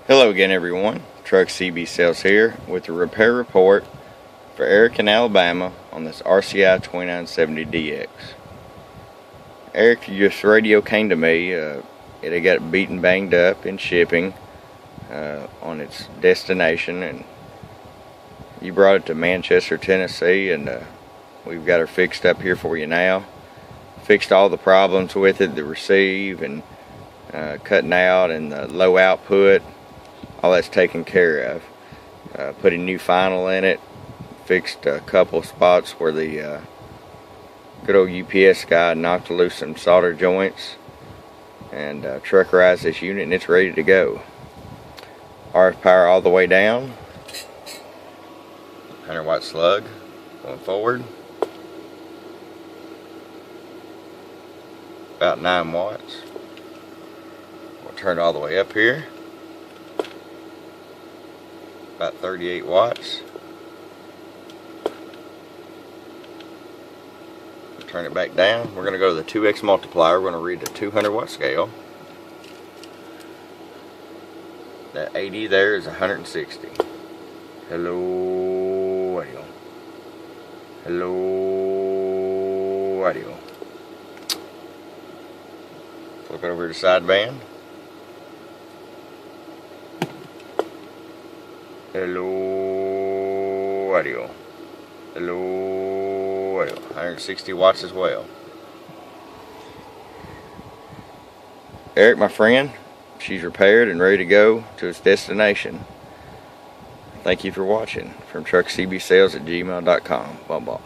Hello again, everyone. Truck CB Sales here with the repair report for Eric in Alabama on this RCI-2970dx. Eric, your radio came to me. It had got beaten, banged up in shipping on its destination, and you brought it to Manchester, Tennessee, and we've got her fixed up here for you now. Fixed all the problems with it, the receive and cutting out and the low output. All that's taken care of. Put a new final in it. Fixed a couple spots where the good old UPS guy knocked loose some solder joints, and truckerized this unit, and it's ready to go. RF power all the way down. 100-watt slug going forward. About 9 watts. We'll turn it all the way up here. About 38 watts. We'll turn it back down. We're going to go to the 2x multiplier. We're going to read the 200-watt scale. That 80 there is 160. Hello, audio. Hello, audio. Flip it over to sideband. Hello, audio. Hello, audio. 160 watts as well. Eric, my friend, she's repaired and ready to go to its destination. Thank you for watching from truckcbsales@gmail.com. Bye bye.